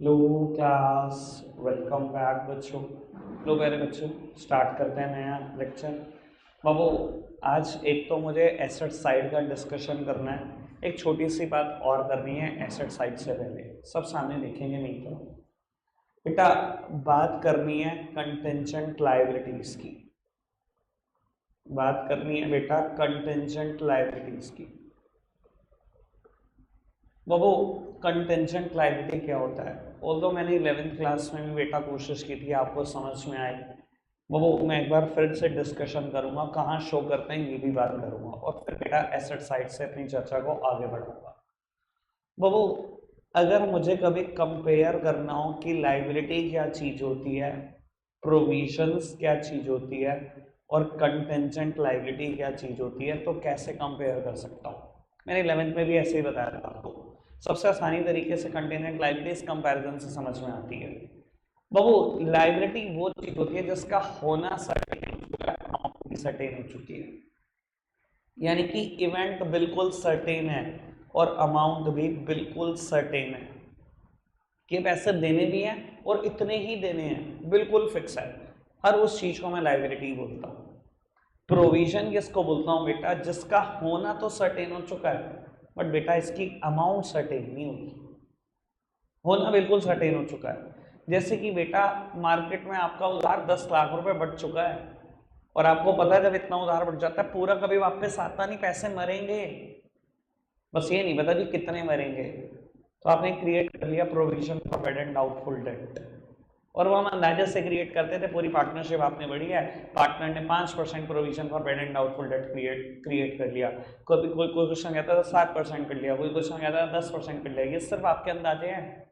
लो class, welcome back बच्चों। लो मेरे बच्चों, स्टार्ट करते हैं नया लेक्चर। बाबू, आज एक तो मुझे एसेट साइड का डिस्कशन करना है। एक छोटी सी बात और करनी है एसेट साइड से पहले। सब सामने देखेंगे नहीं तो बेटा, बात करनी है कंटेंजेंट लायबिलिटीज की। बात करनी है बेटा कंटेंजेंट लायबिलिटीज की। बाबू, कंटेंजेंट लायबिलिटी क्या होता है? ऑल्दो मैंने 11th क्लास में भी बेटा कोशिश की थी आपको समझ में आए। बाबू, मैं एक बार फिर से डिस्कशन करूंगा, कहाँ शो करते हैं ये भी बात करूंगा, और फिर बेटा एसेट साइड से अपनी चर्चा को आगे बढ़ाऊंगा। बाबू, अगर मुझे कभी कंपेयर करना हो कि लायबिलिटी क्या चीज होती है, प्रोविजंस क्या चीज होती है, और कंटेंजेंट लायबिलिटी क्या चीज होती है, तो कैसे कंपेयर कर सकता हूँ? मैंने 11th में भी ऐसे ही बताया था आपको। सबसे आसानी तरीके से कंटेंजेंट लायबिलिटी इस कंपैरिजन से समझ में आती है। बाबू, लायबिलिटी वो चीज होती है जिसका होना सर्टेन हो चुका है, अमाउंट भी सर्टेन हो चुकी है। यानी कि इवेंट बिल्कुल सर्टेन है और अमाउंट भी बिल्कुल सर्टेन है कि पैसे देने भी हैं और इतने ही देने हैं, बिल्कुल फिक्स है। हर उस चीज को मैं लायबिलिटी बोलता हूँ। प्रोविजन किसको बोलता हूँ बेटा? जिसका होना तो सर्टेन हो चुका है बट बेटा इसकी अमाउंट सर्टेन नहीं होगी। होना बिल्कुल सर्टेन हो चुका है, जैसे कि बेटा मार्केट में आपका उधार 10 लाख रुपए बढ़ चुका है और आपको पता है जब इतना उधार बढ़ जाता है पूरा कभी वापस आता नहीं, पैसे मरेंगे, बस ये नहीं पता कि कितने मरेंगे। तो आपने क्रिएट कर लिया provision for bad and doubtful debt, और वो हम अंदाजे से क्रिएट करते थे। पूरी पार्टनरशिप आपने बढ़ी है, पार्टनर ने 5% provision for bad and doubtful debt create कर लिया। कभी कोई कोई क्वेश्चन कहता था 7% कर लिया, कोई क्वेश्चन कहता था 10% कर लिया। ये सिर्फ आपके अंदाजे हैं।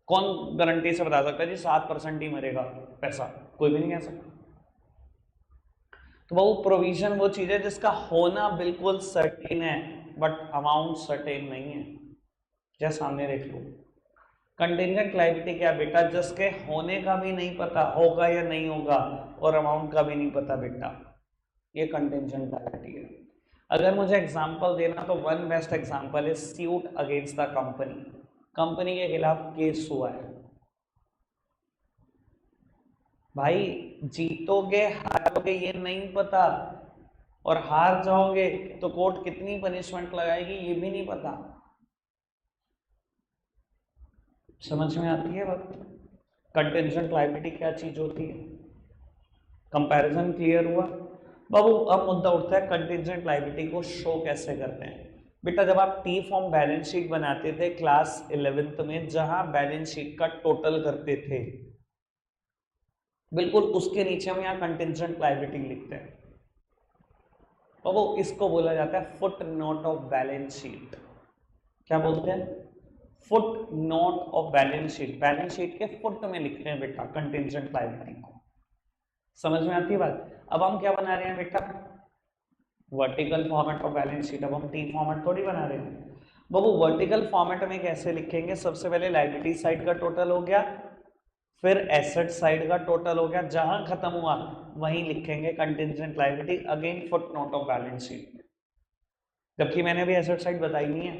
कौन गारंटी से बता सकता है जी 7% ही मरेगा पैसा? कोई भी नहीं कह सकता। तो वो प्रोविजन वो चीज है जिसका होना बिल्कुल सर्टेन है बट अमाउंट सर्टेन नहीं है। जैसे सामने देख लो, कंटिंजेंट लायबिलिटी क्या बेटा? जिसके होने का भी नहीं पता होगा या नहीं होगा और अमाउंट का भी नहीं पता बेटा, ये कंटिंजेंट लायबिलिटी है। अगर मुझे एग्जांपल देना तो वन बेस्ट एग्जांपल है suit against the company. Company के खिलाफ केस हुआ है भाई, जीतोगे हारोगे ये नहीं पता, और हार जाओगे तो कोर्ट कितनी पनिशमेंट लगाएगी ये भी नहीं पता। समझ में आती है बात? कंटिंजेंट लायबिलिटी क्या चीज होती है? कंपैरिजन क्लियर हुआ? बाबू, अब मुद्दा उठता है कंटिंजेंट लायबिलिटी को शो कैसे करते हैं। बेटा, जब आप टी फॉर्म बैलेंस शीट बनाते थे क्लास 11th में, जहां बैलेंस शीट का टोटल करते थे, बिल्कुल उसके नीचे हम यहाँ कंटिंजेंट लायबिलिटी लिखते हैं। और वो इसको बोला जाता है foot note of balance sheet. क्या बोलते हैं? Foot note of balance sheet. Balance sheet के फुट में लिखते हैं बेटा कंटिंजेंट लायबिलिटी को। समझ में आती है बात? अब हम क्या बना रहे हैं बेटा? Vertical format of balance sheet. अब हम टी फॉर्मेट थोड़ी बना रहे हैं बाबू। वर्टिकल फॉर्मेट में कैसे लिखेंगे? सबसे पहले लायबिलिटी साइड का टोटल हो गया, फिर एसेट साइड का टोटल हो गया, जहां खत्म हुआ वहीं लिखेंगे contingent liability, again foot note of balance sheet. जबकि मैंने अभी एसेट साइड बताई नहीं है,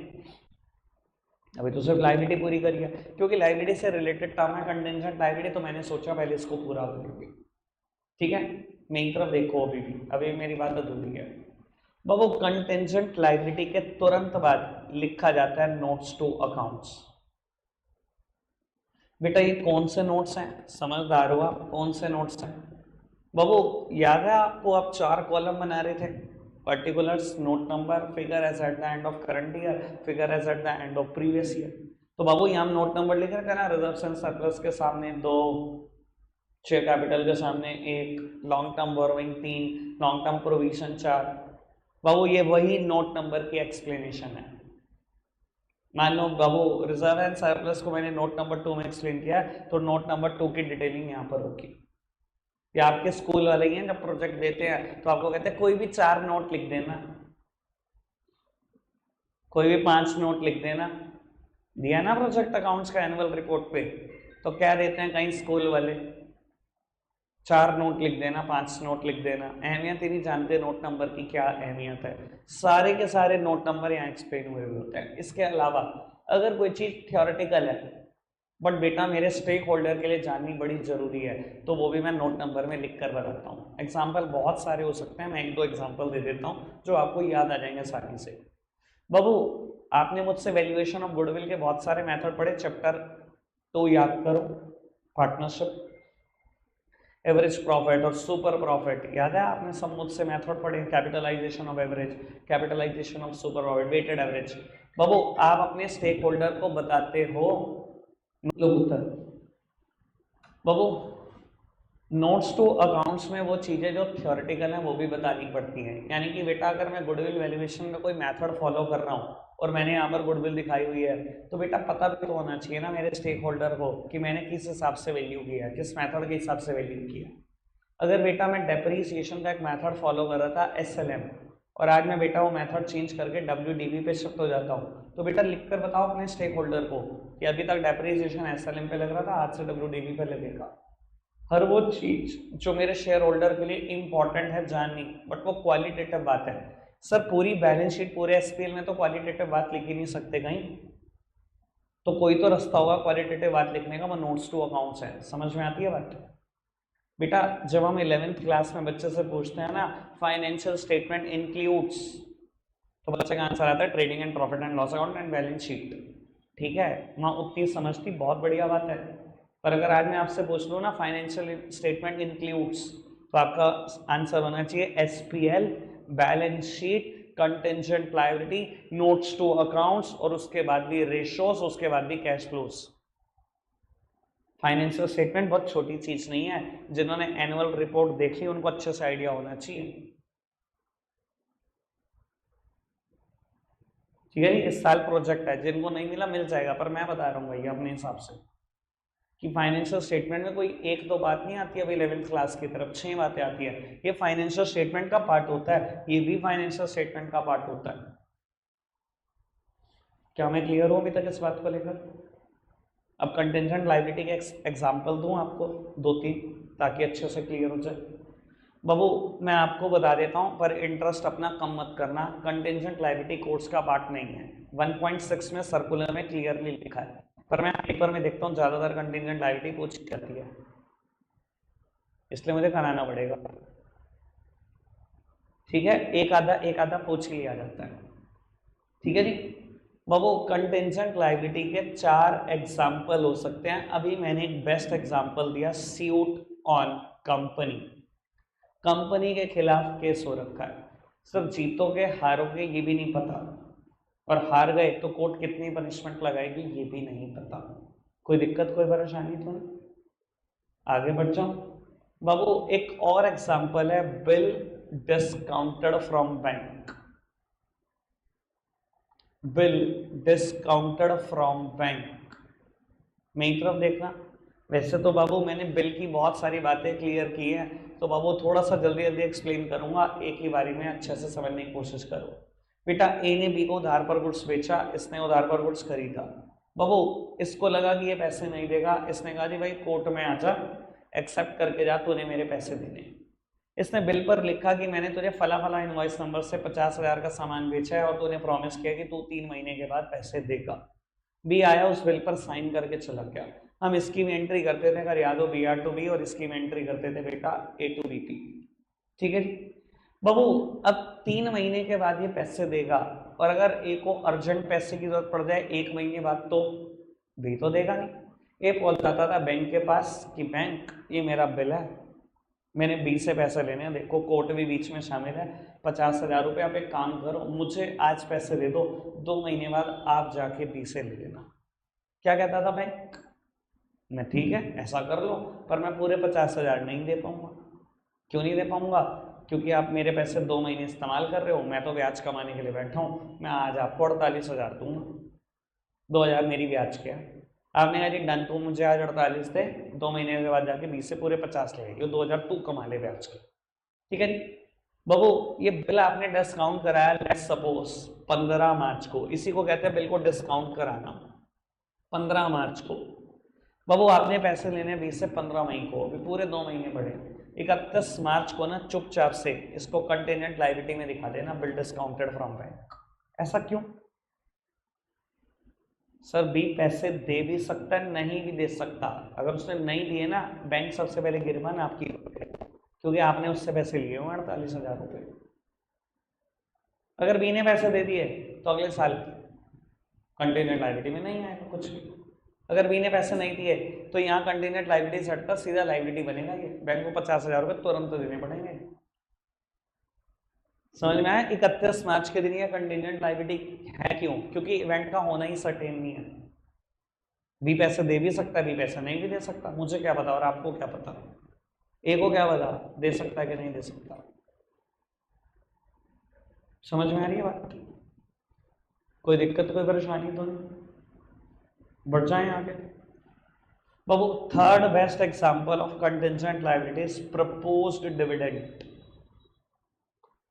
अभी तो सिर्फ लायबिलिटी पूरी करी है, क्योंकि लायबिलिटी से रिलेटेड टर्म है कंटिंजेंट लायबिलिटी, तो मैंने सोचा पहले इसको पूरा करेंगे। ठीक है, मेरी तरफ देखो, अभी भी अभी मेरी बात अधूरी है बाबू। कंटिंजेंट लायबिलिटी के तुरंत बाद लिखा जाता है नोट्स टू अकाउंट्स। बेटा ये कौन से नोट्स हैं? समझदार हो आप? कौन से नोट्स हैं बाबू? याद है आपको? आप 4 कॉलम बना रहे थे, particulars, note number, figure as at the end of current year, figure as at the end of previous year. तो बाबू यहाँ नोट नंबर लिख रहे थे ना, रिजर्व एंड सरप्लस के सामने 2, शेयर कैपिटल के सामने 1, long term borrowing 3, long term provision 4। बाबू ये वही नोट नंबर की एक्सप्लेनेशन है। मान लो बाबू रिजर्व एंड सरप्लस को मैंने नोट नंबर 2 में एक्सप्लेन किया, तो नोट नंबर 2 की डिटेलिंग यहाँ पर होगी। या आपके स्कूल वाले हैं जब प्रोजेक्ट देते हैं तो आपको कहते हैं कोई भी 4 नोट लिख देना, कोई भी 5 नोट लिख देना। दिया ना प्रोजेक्ट अकाउंट्स का एनुअल रिपोर्ट पे, तो क्या देते हैं कहीं स्कूल वाले? 4 नोट लिख देना, 5 नोट लिख देना। अहमियत ही नहीं जानते नोट नंबर की क्या अहमियत है। सारे के सारे नोट नंबर यहाँ एक्सप्लेन हुए होते हैं। इसके अलावा अगर कोई चीज थ्योरेटिकल है, बट बेटा मेरे स्टेक होल्डर के लिए जाननी बड़ी जरूरी है, तो वो भी मैं नोट नंबर में लिख कर बताता हूँ। एग्जाम्पल बहुत सारे हो सकते हैं, मैं एक दो एग्जाम्पल दे देता हूँ जो आपको याद आ जाएंगे आसानी से। बाबू आपने मुझसे वैल्यूएशन ऑफ गुडविल के बहुत सारे मेथड पढ़े, चैप्टर 2 याद करो, पार्टनरशिप, एवरेज प्रॉफिट और सुपर प्रॉफिट याद है, आपने सब मुझसे मेथड पढ़े, capitalization of average, capitalization of super profit, weighted average. बाबू आप अपने स्टेक होल्डर को बताते हो, मतलब उत्तर। बाबू नोट्स टू अकाउंट्स में वो चीज़ें जो थ्योरेटिकल हैं वो भी बतानी पड़ती हैं, यानी कि बेटा अगर मैं गुडविल वैल्यूएशन में कोई मेथड फॉलो कर रहा हूँ और मैंने यहाँ पर गुडविल दिखाई हुई है, तो बेटा पता भी तो होना चाहिए ना मेरे स्टेक होल्डर को कि मैंने किस हिसाब से वैल्यू किया, किस मेथड के हिसाब से वैल्यू किया। अगर बेटा मैं डेप्रीसिएशन का एक मेथड फॉलो कर रहा था SLM, और आज मैं बेटा वो मेथड चेंज करके WDV पे शिफ्ट हो जाता हूँ, तो बेटा लिख कर बताओ अपने स्टेक होल्डर को कि अभी तक डेप्रीसिएशन SLM पे लग रहा था, आज से WDV पे लगेगा। हर वो चीज जो मेरे शेयर होल्डर के लिए इंपॉर्टेंट है जाननी, बट वो क्वालिटेटिव बात है। सर पूरी बैलेंस शीट पूरे SPL में तो क्वालिटेटिव बात लिख ही नहीं सकते कहीं, तो कोई तो रास्ता होगा क्वालिटेटिव बात लिखने का, वो नोट्स टू अकाउंट्स है। समझ में आती है बात? बेटा जब हम 11th क्लास में बच्चे से पूछते हैं ना फाइनेंशियल स्टेटमेंट इंक्लूड्स, तो बच्चे का आंसर आता है trading and profit and loss account and balance sheet. ठीक है, वहाँ उतनी समझती बहुत बढ़िया बात है, पर अगर आज मैं आपसे पूछ लूँ ना फाइनेंशियल स्टेटमेंट इंक्लूड्स, तो आपका आंसर होना चाहिए SPL, balance sheet, contingent liability, notes to accounts, और उसके बाद भी रेशोस, उसके बाद भी कैश फ्लोस। फाइनेंशियल स्टेटमेंट बहुत छोटी चीज नहीं है, जिन्होंने एनुअल रिपोर्ट देखी उनको अच्छे से आइडिया होना चाहिए। ठीक है, इस साल प्रोजेक्ट है, जिनको नहीं मिला मिल जाएगा, पर मैं बता रहा हूँ भैया अपने हिसाब से कि फाइनेंशियल स्टेटमेंट में कोई एक दो बात नहीं आती है अभी 11th क्लास की तरफ, 6 बातें आती है। ये फाइनेंशियल स्टेटमेंट का पार्ट होता है, ये भी फाइनेंशियल स्टेटमेंट का पार्ट होता है। क्या मैं क्लियर हूँ अभी तक इस बात को लेकर? अब कंटेंजेंट लायबिलिटी के एग्जाम्पल दूं आपको 2-3 ताकि अच्छे से क्लियर हो जाए। बाबू मैं आपको बता देता हूं, पर इंटरेस्ट अपना कम मत करना, कंटेंजेंट लायबिलिटी कोर्स का पार्ट नहीं है। 1.6 में सर्कुलर में क्लियरली लिखा है, पर मैं पेपर में देखता हूँ ज़्यादातर कंटेंजेंट लायबिलिटी पूछी जाती है, इसलिए मुझे कराना पड़ेगा। ठीक है, एक आधा पूछ लिया जाता है। ठीक है जी। बाबू कंटेंजेंट लायबिलिटी के 4 एग्जाम्पल हो सकते हैं। अभी मैंने एक बेस्ट एग्जाम्पल दिया, सूट ऑन कंपनी, कंपनी के खिलाफ केस हो रखा है। सिर्फ जीतोगे हारोगे ये भी नहीं पता, और हार गए तो कोर्ट कितनी पनिशमेंट लगाएगी ये भी नहीं पता। कोई दिक्कत कोई परेशानी तो नहीं? आगे बढ़ जाओ। बाबू एक और एग्जाम्पल है, bill discounted from bank, bill discounted from bank. मेरी तरफ देखना। वैसे तो बाबू मैंने बिल की बहुत सारी बातें क्लियर की है, तो बाबू थोड़ा सा जल्दी जल्दी एक्सप्लेन करूंगा, एक ही बारी में अच्छे से समझने की कोशिश करो। बेटा ए ने बी को उधार पर गुड्स बेचा, इसने उधार पर गुड्स खरीदा। बाबू इसको लगा कि ये पैसे नहीं देगा, इसने कहा जी भाई कोर्ट में आ जा, एक्सेप्ट करके जा, तूने मेरे पैसे देने। इसने बिल पर लिखा कि मैंने तुझे फला फला इनवॉइस नंबर से 50,000 का सामान बेचा है और तूने प्रॉमिस किया कि तू 3 महीने के बाद पैसे देगा। बी आया उस बिल पर साइन करके चला गया। हम इसकी में एंट्री करते थे अगर याद हो BR to B, और इसकी में एंट्री करते थे बेटा A to BP। ठीक है जी बाबू, अब 3 महीने के बाद ये पैसे देगा, और अगर A को अर्जेंट पैसे की जरूरत पड़ जाए 1 महीने बाद, तो B तो देगा नहीं। A पहुंच जाता था बैंक के पास कि बैंक ये मेरा बिल है, मैंने B से पैसे लेने हैं, देखो कोर्ट भी बीच में शामिल है, 50,000 रुपये। आप एक काम करो, मुझे आज पैसे दे दो, 2 महीने बाद आप जाके B से ले लेना। क्या कहता था बैंक? मैं ठीक है ऐसा कर लो, पर मैं पूरे 50,000 नहीं दे पाऊंगा। क्यों नहीं दे पाऊंगा? क्योंकि आप मेरे पैसे 2 महीने इस्तेमाल कर रहे हो, मैं तो ब्याज कमाने के लिए बैठा हूँ, मैं आज आपको 48,000 दूंगा, 2,000 मेरी ब्याज के। आपने कहा जी डन, तू मुझे आज 48 दे, 2 महीने के बाद जाके 20 से पूरे 50 ले, ये 2,000 तू कमा ले ब्याज के। ठीक है जी बाबू, ये बिल आपने डिस्काउंट कराया, लेट्स सपोज 15 मार्च को, इसी को कहते हैं बिल को डिस्काउंट कराना। 15 मार्च को बाबू आपने पैसे लेने 20 से 15 मई को, अभी पूरे 2 महीने पड़े। 31 मार्च को ना चुपचाप से इसको कंटेंजेंट लायबिलिटी में दिखा देना, बिल डिस्काउंटेड फ्रॉम बैंक। ऐसा क्यों? सर बी पैसे दे भी सकता है, नहीं भी दे सकता। अगर उसने नहीं दिए ना, बैंक सबसे पहले गिरबान आपकी, क्योंकि आपने उससे पैसे लिए हुए 48,000 रुपये। अगर बी ने पैसे दे दिए तो अगले साल कंटीजेंट लायबिलिटी में नहीं आएगा कुछ भी। अगर बी ने पैसे नहीं दिए तो यहाँ कंटीजेंट लायबिलिटी से हटकर सीधा लायबिलिटी बनेगा, ये बैंक को 50,000 रुपये तुरंत देने पड़ेंगे। समझ में आया? 31 मार्च के दिन ये कंटीजेंट लायबिलिटी है। क्यों? क्योंकि इवेंट का होना ही सर्टेन नहीं है। बी पैसे दे भी सकता है, बी पैसे नहीं भी दे सकता, मुझे क्या पता और आपको क्या पता, ए को क्या पता दे सकता है कि नहीं दे सकता। समझ में आ रही है बात? कोई दिक्कत कोई परेशानी तो नहीं? बढ़ जाए आगे बाबू। Third best example of contingent liability is proposed dividend.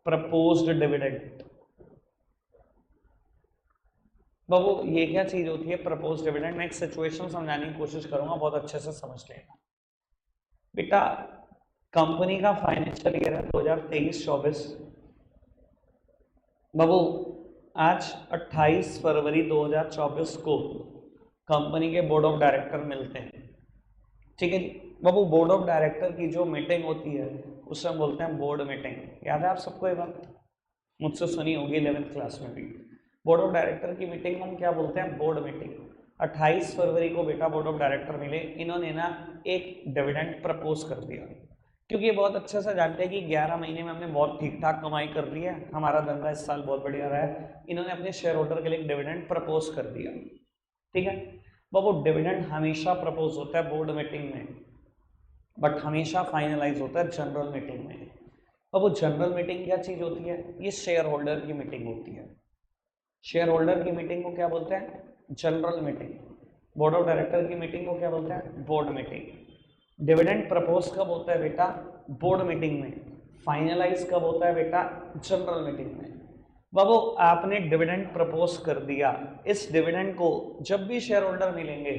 Proposed dividend बाबू ये क्या चीज होती है प्रपोज्ड डिविडेंड? मैं एक सिचुएशन समझाने की कोशिश करूंगा, बहुत अच्छे से समझ लेना बेटा। कंपनी का फाइनेंशियल ईयर है 2023-24। बाबू आज 28 फरवरी 2024 को कंपनी के बोर्ड ऑफ डायरेक्टर मिलते हैं, ठीक है जी। बाबू बोर्ड ऑफ डायरेक्टर की जो मीटिंग होती है उसे हम बोलते हैं बोर्ड मीटिंग। याद है आप सबको ये बात? मुझसे सुनी होगी 11th क्लास में भी। बोर्ड ऑफ डायरेक्टर की मीटिंग हम क्या बोलते हैं? Board meeting. 28 फरवरी को बेटा बोर्ड ऑफ डायरेक्टर मिले, इन्होंने ना एक डिविडेंड प्रपोज कर दिया, क्योंकि ये बहुत अच्छे से जानते हैं कि 11 महीने में हमने बहुत ठीक ठाक कमाई कर ली है, हमारा धंधा इस साल बहुत बढ़िया रहा है। इन्होंने अपने शेयर होल्डर के लिए एक डिविडेंड प्रपोज कर दिया, ठीक है। बाबू डिविडेंड हमेशा प्रपोज होता है बोर्ड मीटिंग में, बट हमेशा फाइनलाइज होता है जनरल मीटिंग में। अब वो जनरल मीटिंग क्या चीज होती है? ये शेयर होल्डर की मीटिंग होती है। शेयर होल्डर की मीटिंग को क्या बोलते हैं? General meeting. Board of director की मीटिंग को क्या बोलते हैं? Board meeting. डिविडेंड प्रपोज कब होता है बेटा? बोर्ड मीटिंग में। फाइनलाइज कब होता है बेटा? जनरल मीटिंग में। बाबू आपने डिविडेंड प्रपोज कर दिया, इस डिविडेंड को जब भी शेयर होल्डर मिलेंगे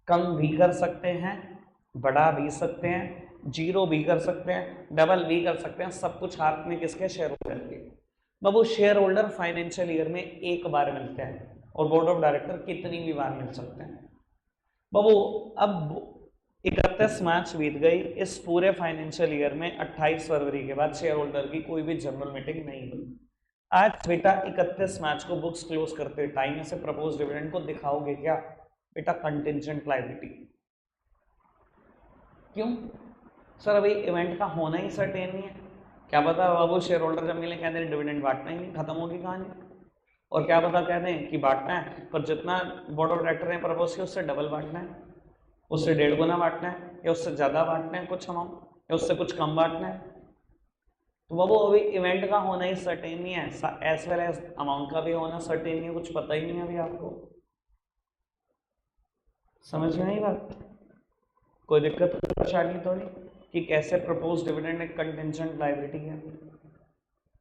कम भी कर सकते हैं, बढ़ा भी सकते हैं, जीरो भी कर सकते हैं, डबल भी कर सकते हैं, सब कुछ हाथ में किसके? शेयर होल्डर के। बाबू शेयर होल्डर फाइनेंशियल ईयर में एक बार मिलते हैं और बोर्ड ऑफ डायरेक्टर कितनी भी बार मिल सकते हैं। बाबू अब 31 मार्च बीत गई, इस पूरे फाइनेंशियल ईयर में 28 फरवरी के बाद शेयर होल्डर की कोई भी जनरल मीटिंग नहीं हुई। आज बेटा 31 मार्च को बुक्स क्लोज करते टाइम से प्रपोज डिविडेंड को दिखाओगे क्या? बेटा कंटिंजेंट लायबिलिटी। क्यों सर? अभी इवेंट का होना ही सर्टेन नहीं है। क्या पता बाबू शेयर होल्डर जब मिले कहते हैं डिविडेंड बांटना ही नहीं, खत्म होगी कहानी। और क्या पता कहते हैं कि बांटना है, पर जितना बोर्ड ऑफ डायरेक्टर ने प्रपोज किया उससे डबल बांटना है, उससे 1.5 गुना बांटना है, या उससे ज़्यादा बांटना है कुछ अमाउंट, या उससे कुछ कम बांटना है। तो बाबू अभी इवेंट का होना ही सर्टेन नहीं है, एज वेल एज अमाउंट का भी होना सर्टेन नहीं है, कुछ पता ही नहीं है अभी आपको। समझ में आई बात? कोई दिक्कत परेशानी तो नहीं कि कैसे प्रपोज डिविडेंड एक कंटिंजेंट लायबिलिटी है?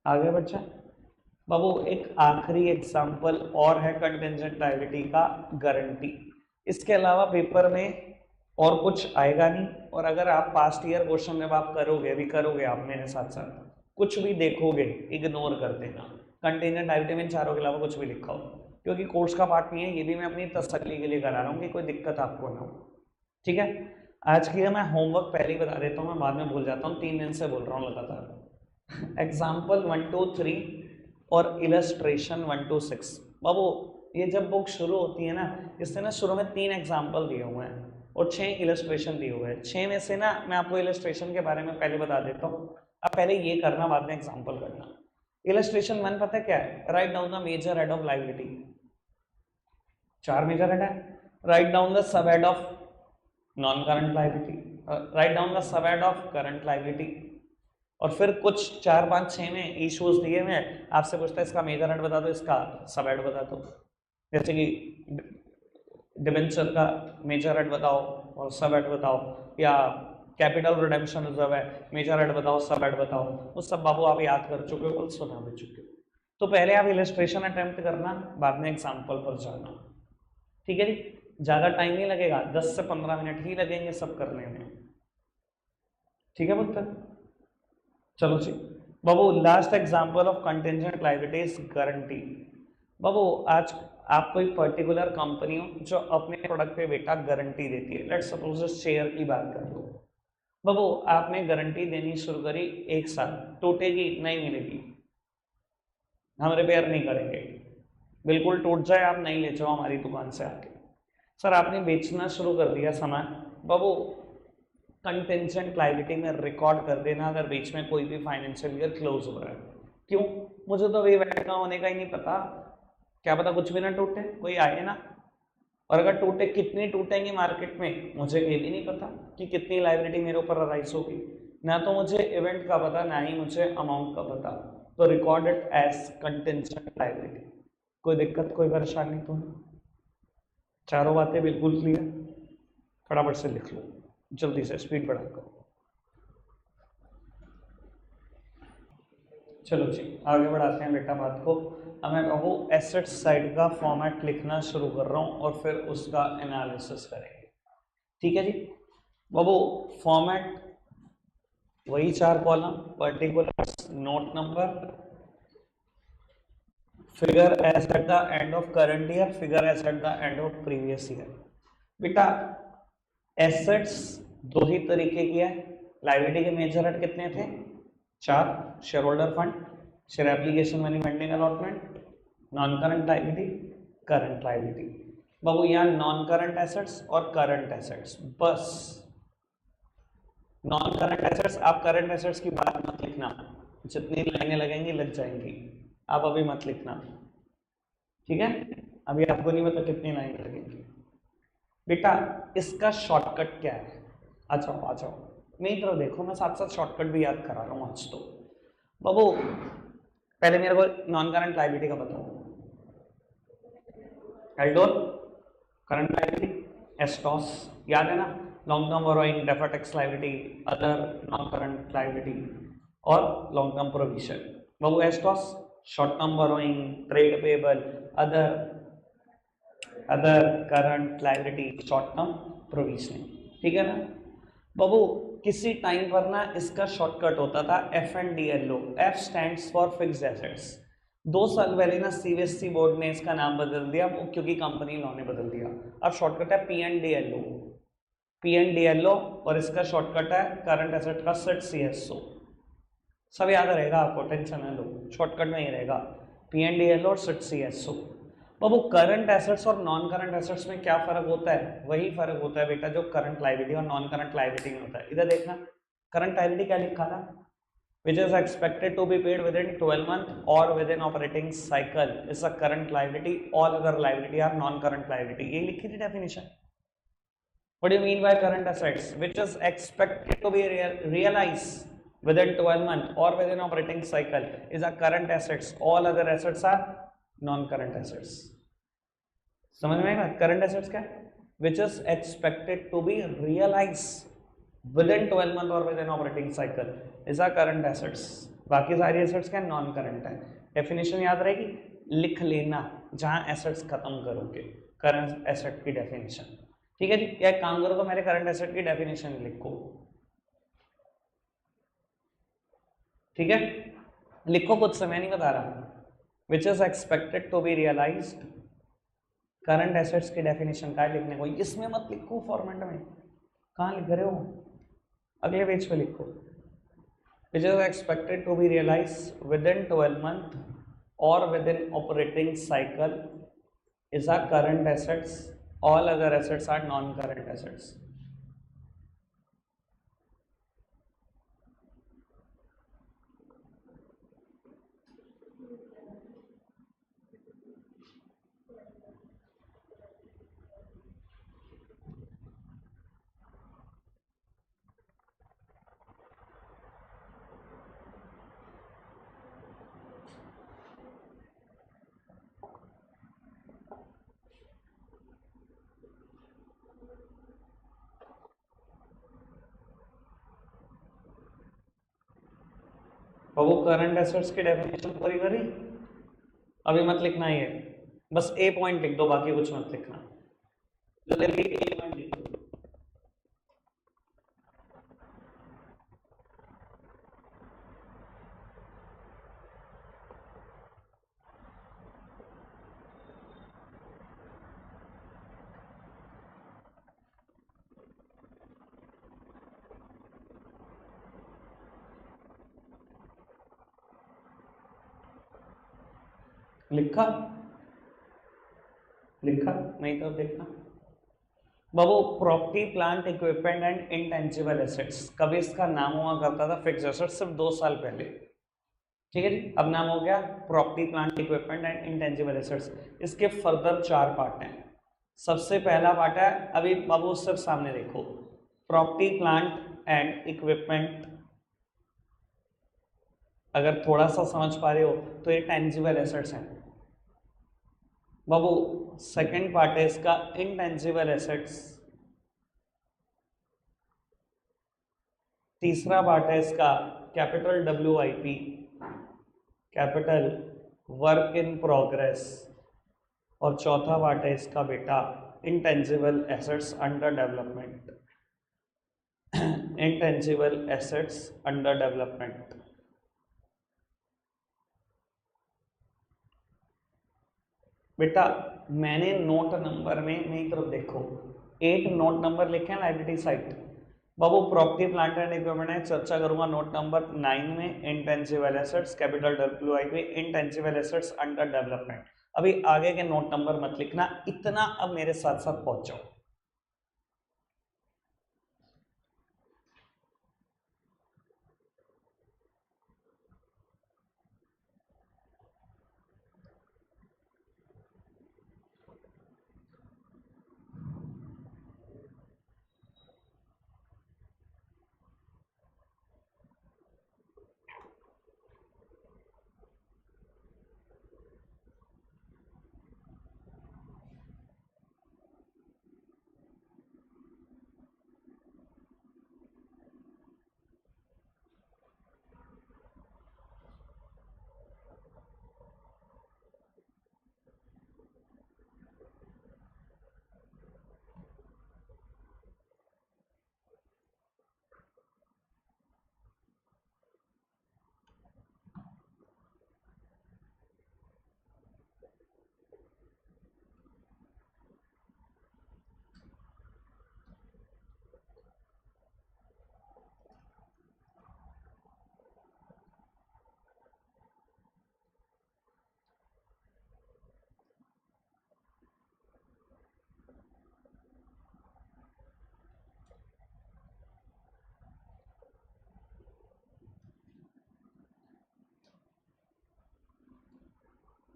आगे बच्चा बाबू एक आखिरी एग्जांपल और है कंटिंजेंट लायबिलिटी का, गारंटी। इसके अलावा पेपर में और कुछ आएगा नहीं, और अगर आप पास्ट ईयर क्वेश्चन जब आप करोगे, अभी करोगे आप मेरे साथ साथ, कुछ भी देखोगे इग्नोर कर देना। कंटिंजेंट लायबिलिटी में चारों के अलावा कुछ भी लिखा हो, क्योंकि कोर्स का पार्ट नहीं है, ये भी मैं अपनी तसल्ली के लिए करा रहा हूँ कि कोई दिक्कत आपको ना हो, ठीक है। आज की मैं होमवर्क पहले ही बता देता हूँ, मैं बाद में भूल जाता हूँ, 3 दिन से बोल रहा हूँ लगातार। एग्जाम्पल 1 2 3 और इलस्ट्रेशन 1 2 6। बाबू ये जब बुक शुरू होती है ना, इससे ना शुरू में 3 एग्जाम्पल दिए हुए हैं और 6 इलस्ट्रेशन दिए हुए हैं। 6 में से ना मैं आपको इलस्ट्रेशन के बारे में पहले बता देता हूँ, अब पहले ये करना बाद में एग्जाम्पल करना। इलस्ट्रेशन 1 पता है क्या है? Write down the major head of liability. 4 major head है। Write down the sub head of non current liability, write down the sub head of current liability. और फिर कुछ 4 5 6 में इश्यूज दिए हुए हैं, आपसे पूछता है इसका मेजर हेड बता दो, इसका सब हेड बता दो। जैसे कि डिबेंचर का मेजर हेड बताओ और सब हेड बताओ, या कैपिटल रिडेम्पशन रिजर्व है, मेजर हेड बताओ सब हेड बताओ। वो सब बाबू आप याद कर चुके हो, सुना भी चुके हो। तो पहले आप इलस्ट्रेशन अटेम्प्ट करना, बाद में एग्जाम्पल पर जाना, ठीक है जी। ज़्यादा टाइम नहीं लगेगा, 10 से 15 मिनट ही लगेंगे सब करने में, ठीक है पुत्र। चलो जी बाबू, last example of contingent liability is guarantee. बाबू आज आप कोई पर्टिकुलर कंपनी हो जो अपने प्रोडक्ट पे बेटा गारंटी देती है, लेट्स सपोज शेयर की बात कर लो। बाबू आपने गारंटी देनी शुरू करी 1 साल, टूटेगी नहीं मिलेगी, हम रिपेयर नहीं करेंगे, बिल्कुल टूट जाए आप नहीं ले जाओ हमारी दुकान से आके। सर आपने बेचना शुरू कर दिया सामान, बाबू कंटेंजेंट लायबिलिटी में रिकॉर्ड कर देना अगर बीच में कोई भी फाइनेंशियल ईयर क्लोज हो रहा है। क्यों? मुझे तो अभी वैट का होने का ही नहीं पता, क्या पता कुछ भी ना टूटे, कोई आए ना, और अगर टूटे कितनी टूटेंगे मार्केट में मुझे ये भी नहीं पता कि कितनी लायबिलिटी मेरे ऊपर अराइज होगी, ना तो मुझे इवेंट का पता ना ही मुझे अमाउंट का पता। तो record it as contingent liability. कोई दिक्कत कोई परेशानी तो नहीं? चारों बातें बिल्कुल क्लियर? फटाफट से लिख लो, जल्दी से स्पीड बढ़ा करो। चलो जी आगे बढ़ाते हैं बेटा बात को। अब मैं कहूँ एसेट साइड का फॉर्मेट लिखना शुरू कर रहा हूँ और फिर उसका एनालिसिस करेंगे, ठीक है जी। बाबू फॉर्मेट वही 4 column, particulars, note number, figure as at the end of current year, figure as at the end of previous year. बेटा एसेट्स दो ही तरीके की है, लायबिलिटी के मेजर हेड कितने थे? 4, share holder fund, share application money pending allotment, non current liability, current liability. बाबू यहाँ नॉन करंट एसेट्स और करंट एसेट्स, बस नॉन करंट एसेट्स, आप करंट एसेट्स की बात मत लिखना, जितनी लाइनें लगेंगी लग जाएंगी, आप अभी मत लिखना, ठीक है। अभी आपको नहीं पता कितनी लाइनें लगेंगी। बेटा इसका शॉर्टकट क्या है? आ जाओ आ जाओ, मेरी तरफ देखो, मैं साथ साथ शॉर्टकट भी याद करा रहा हूँ आज तो। बाबू पहले मेरे को नॉन करंट लायबिलिटी का बताओ। एल्डोर करंट लायबिलिटी, एस्टॉस याद है ना, long term borrowing, deferred tax liability, other non current liability और लॉन्ग टर्म प्रोविजन। बाबू एस्टॉस short term borrowing, trade payable, other current liability, short term provisioning, ठीक है ना। बाबू किसी टाइम पर ना इसका शॉर्टकट होता था FNDLO, F stands for fixed assets. 2 साल पहले ना CBSE बोर्ड ने इसका नाम बदल दिया क्योंकि कंपनी लॉ ने बदल दिया, अब शॉर्टकट है PNDLO, PNDLO, और इसका शॉर्टकट है करंट एसेट का सेट CSO। सब याद रहेगा आपको, टेंशन है लो, शॉर्टकट में ही रहेगा PNDLO और सेट CSO। बाबू करंट एसेट्स और नॉन करंट एसेट्स में क्या फर्क होता है? वही फर्क होता है बेटा जो करंट लायबिलिटी और नॉन करंट लायबिलिटी में होता है। इधर देखना, करंट लायबिलिटी क्या लिखा था? which is expected to be paid within 12 month or within operating cycle is a current liability, all other liability are non current liability। ये लिखी थी definition. what do you mean by current assets? which is expected to be realized within 12 month or within operating cycle is a current assets, all other assets are non current assets। समझ में आएगा current assets क्या है? which is expected to be realized within 12 month or within operating cycle is a current assets। बाकी सारी assets क्या non current है। Definition याद रहेगी, लिख लेना जहां एसेट्स खत्म करोगे, करंट एसेट की डेफिनेशन, ठीक है जी। क्या एक काम करो तो मेरे करंट एसेट की डेफिनेशन लिखो, ठीक है, लिखो, कुछ समय नहीं बता रहा। which is expected to be realized, current assets की डेफिनेशन का लिखने को, इसमें मत लिखो फॉर्मेट में, कहाँ लिख रहे हो, अगले पेज पे लिखो। which is expected to be realized within 12 month or within operating cycle is a current assets, all other assets are non current assets। और वो करंट एसेट्स की डेफिनेशन पूरी करी, अभी मत लिखना ये, बस ए पॉइंट लिख दो, बाकी कुछ मत लिखना, जल्दी ए पॉइंट लिख दो। लिखा लिखा नहीं तो देखना बाबू, property plant equipment and intangible assets. कभी इसका नाम हुआ करता था फिक्स एसेट, सिर्फ 2 साल पहले, ठीक है जी। अब नाम हो गया property plant equipment and intangible assets. इसके फर्दर 4 पार्ट हैं। सबसे पहला पार्ट है, अभी बाबू सिर्फ सामने देखो, प्रॉपर्टी प्लांट एंड इक्विपमेंट। अगर थोड़ा सा समझ पा रहे हो तो ये टेंजिबल एसेट्स हैं बाबू। सेकंड पार्ट है इसका इनटेंजिबल एसेट्स। तीसरा पार्ट है इसका capital WIP, capital work in progress. और चौथा पार्ट है इसका बेटा intangible assets under development, intangible assets under development. बेटा मैंने नोट नंबर में मेरी तरफ देखो 8 नोट नंबर लिखे हैं liability side Babu. Property plant and equipment है, चर्चा करूंगा नोट नंबर 9 में। Intangible assets, capital WIP, intangible assets under development. अभी आगे के नोट नंबर मत लिखना, इतना अब मेरे साथ साथ पहुंच जाओ।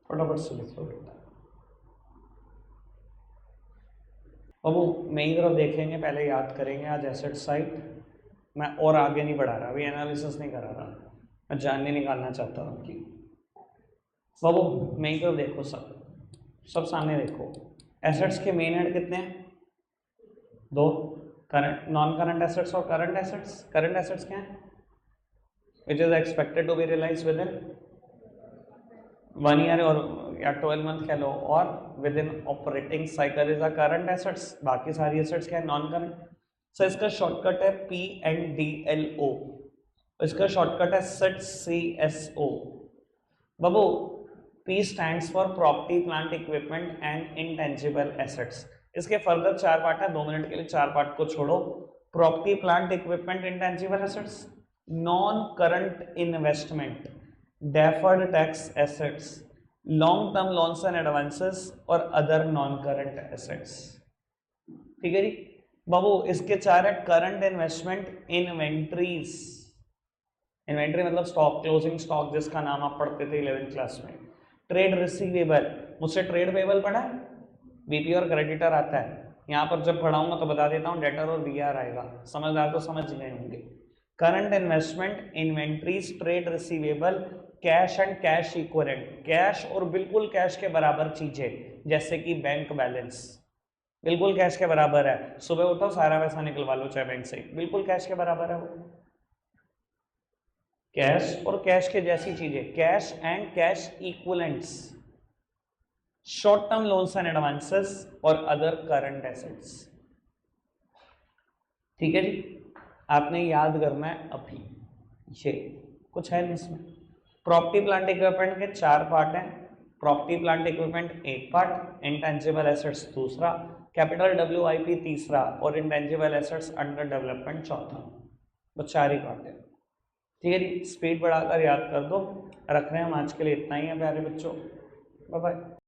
फटाफट से लिख लो बेटा। बाबू मेरी तरफ देखेंगे, पहले याद करेंगे आज एसेट साइड। मैं और आगे नहीं बढ़ा रहा, अभी एनालिसिस नहीं करा रहा, मैं जानने निकालना चाहता हूँ कि बाबू मेरी तरफ देखो, सब सामने देखो। एसेट्स के मेन हेड कितने हैं? 2, करंट नॉन करंट एसेट्स और करंट एसेट्स। करंट एसेट्स क्या है? Which is expected to be realise within 1 year और या 12 मंथ कह लो, और within operating cycle is a current assets. बाकी सारी एसेट्स क्या है? Non current. सो इसका शॉर्टकट है PNDLO, इसका शॉर्टकट है SITCSO। Babu P stands for property plant equipment and intangible assets. इसके फर्दर 4 पार्ट है, 2 मिनट के लिए 4 पार्ट को छोड़ो। Property plant equipment intangible assets, non current investment, deferred tax assets, long term loans and advances और other non current assets. ठीक है जी बाबू। इसके 4 है करंट इन्वेस्टमेंट, इन्वेंट्रीज। इन्वेंट्री मतलब स्टॉक, क्लोजिंग स्टॉक, जिसका नाम आप पढ़ते थे 11th क्लास में। ट्रेड रिसीवेबल, मुझसे ट्रेड पेबल पढ़ा है, बीपी और क्रेडिटर आता है। यहाँ पर जब पढ़ाऊंगा तो बता देता हूँ, डेटर और बीआर आएगा, समझदार तो समझ गए होंगे। Current investment, inventories, trade receivable, cash and cash equivalent, cash और बिल्कुल कैश के बराबर चीजें, जैसे कि बैंक बैलेंस बिल्कुल कैश के बराबर है। सुबह उठो सारा पैसा निकलवा लो चाहे बैंक से, बिल्कुल कैश के बराबर है वो। कैश और कैश के जैसी चीजें, cash and cash equivalents, short term loans and advances और अदर करंट एसेट्स। ठीक है जी, आपने याद करना है अभी, ये कुछ है नहीं इसमें। प्रॉपर्टी प्लांट इक्विपमेंट के 4 पार्ट हैं। Property plant equipment 1 part, intangible assets दूसरा, कैपिटल WIP तीसरा और इंटेंजिबल एसेट्स अंडर डेवलपमेंट चौथा। बस 4 ही पार्ट है। ठीक है जी, स्पीड बढ़ाकर याद कर दो। रख रहे हैं हम आज के लिए इतना ही है प्यारे बच्चों। Bye bye.